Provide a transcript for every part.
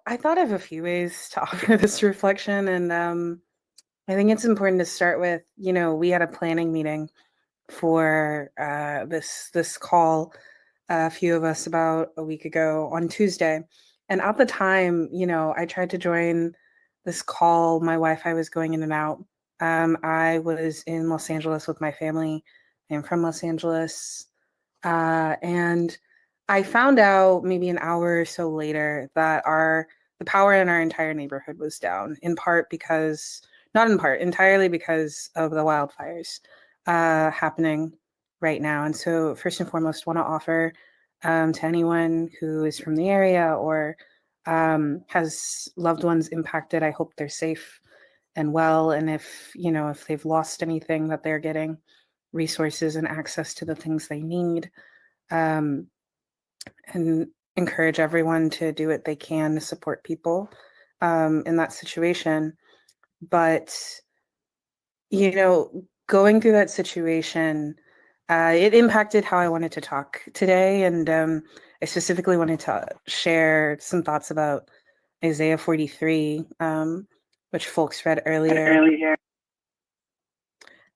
I thought of a few ways to offer this reflection, and I think it's important to start with, we had a planning meeting for this call, a few of us about a week ago on Tuesday. And at the time, I tried to join this call. My Wi-Fi was going in and out. I was in Los Angeles with my family. I'm from Los Angeles. And I found out maybe an hour or so later that the power in our entire neighborhood was down, in part because, not in part, entirely because of the wildfires happening right now. And so, first and foremost, want to offer to anyone who is from the area or has loved ones impacted. I hope they're safe and well. And if they've lost anything, that they're getting resources and access to the things they need, um, and encourage everyone to do what they can to support people in that situation. But, going through that situation, it impacted how I wanted to talk today. And I specifically wanted to share some thoughts about Isaiah 43, which folks read earlier.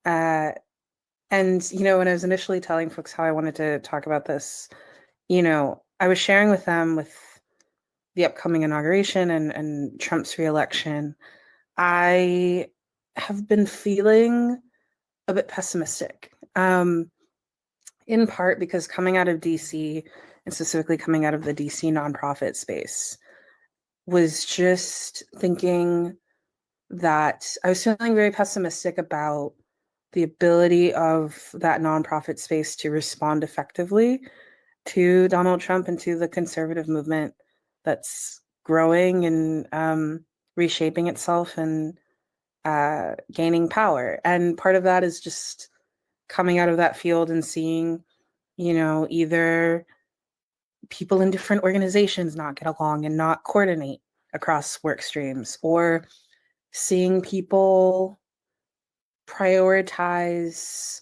Uh, and, when I was initially telling folks how I wanted to talk about this, I was sharing with them with the upcoming inauguration and Trump's reelection. I have been feeling a bit pessimistic, in part because coming out of DC, and specifically coming out of the DC nonprofit space, was just thinking that I was feeling very pessimistic about the ability of that nonprofit space to respond effectively to Donald Trump and to the conservative movement that's growing and reshaping itself and gaining power. And part of that is just coming out of that field and seeing, either people in different organizations not get along and not coordinate across work streams, or seeing people prioritize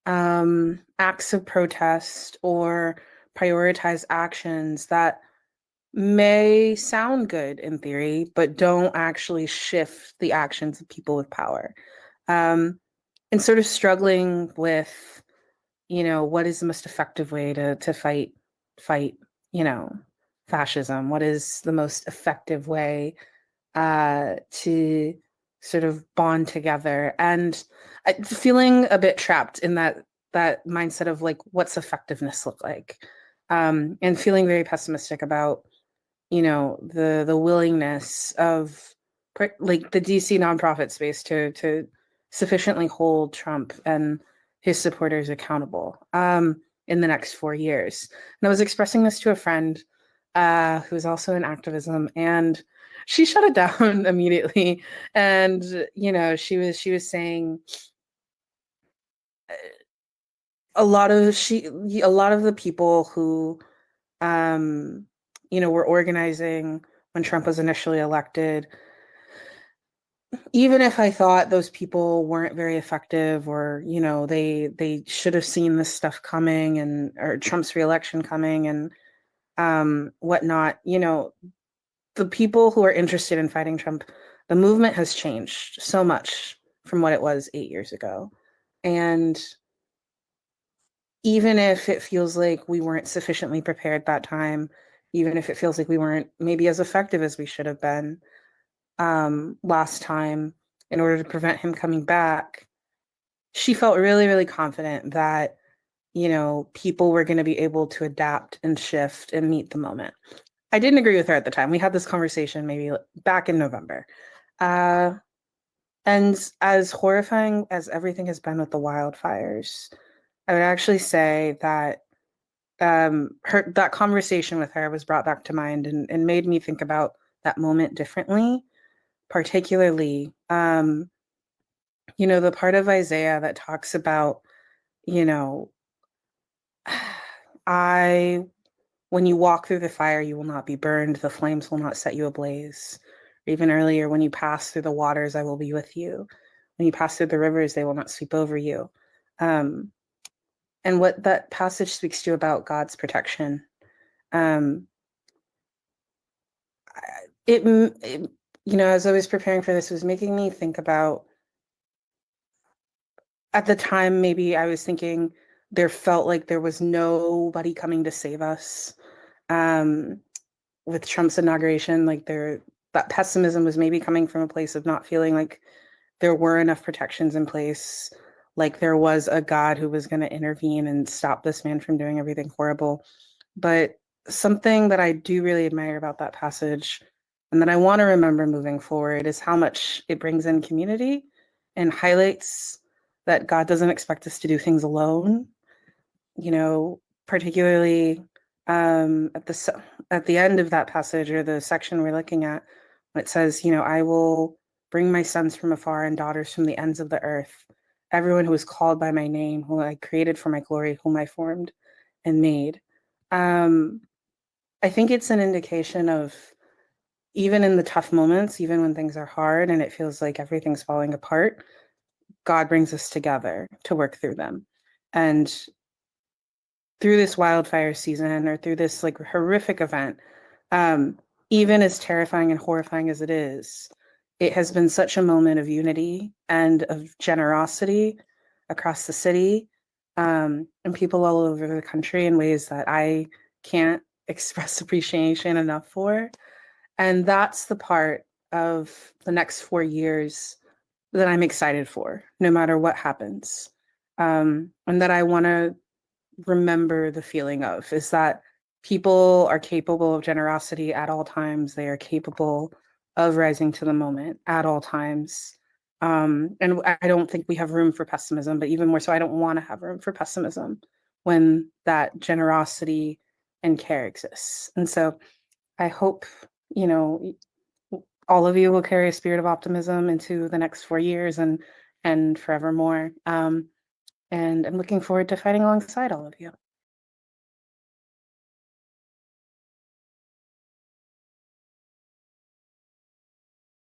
acts of protest or prioritize actions that may sound good in theory, but don't actually shift the actions of people with power. And sort of struggling with, what is the most effective way to fight, you know, fascism? What is the most effective way to sort of bond together? And feeling a bit trapped in that mindset of like, what's effectiveness look like? And feeling very pessimistic about, the willingness of like the DC nonprofit space to sufficiently hold Trump and his supporters accountable in the next 4 years. And I was expressing this to a friend who's also in activism, and she shut it down immediately. And she was saying a lot of the people who were organizing when Trump was initially elected, even if I thought those people weren't very effective, or they should have seen this stuff coming, and or Trump's reelection coming and whatnot, the people who are interested in fighting Trump, the movement has changed so much from what it was 8 years ago. And even if it feels like we weren't sufficiently prepared that time, even if it feels like we weren't maybe as effective as we should have been last time in order to prevent him coming back, she felt really, really confident that, people were going to be able to adapt and shift and meet the moment. I didn't agree with her at the time. We had this conversation maybe back in November. Uh, and as horrifying as everything has been with the wildfires, I would actually say that that conversation with her was brought back to mind and made me think about that moment differently, particularly the part of Isaiah that talks about, you know, I when you walk through the fire, you will not be burned, the flames will not set you ablaze. Or even earlier, when you pass through the waters, I will be with you. When you pass through the rivers, they will not sweep over you. Um, and what that passage speaks to about God's protection. Um, as I was preparing for this, it was making me think about at the time, maybe I was thinking there felt like there was nobody coming to save us. Um, with Trump's inauguration, that pessimism was maybe coming from a place of not feeling like there were enough protections in place, like there was a God who was going to intervene and stop this man from doing everything horrible. But something that I do really admire about that passage and that I want to remember moving forward is how much it brings in community and highlights that God doesn't expect us to do things alone. Particularly at the end of that passage or the section we're looking at, when it says, I will bring my sons from afar and daughters from the ends of the earth, everyone who is called by my name, whom I created for my glory, whom I formed and made. Um, I think it's an indication of even in the tough moments, even when things are hard and it feels like everything's falling apart, God brings us together to work through them. And through this wildfire season or through this like horrific event, um, even as terrifying and horrifying as it is, it has been such a moment of unity and of generosity across the city, and people all over the country in ways that I can't express appreciation enough for. And that's the part of the next 4 years that I'm excited for, no matter what happens. And that I want to remember the feeling of is that people are capable of generosity at all times. They are capable of rising to the moment at all times. And I don't think we have room for pessimism, but even more so, I don't want to have room for pessimism when that generosity and care exists. And so I hope, you know, all of you will carry a spirit of optimism into the next 4 years and forevermore. And I'm looking forward to fighting alongside all of you.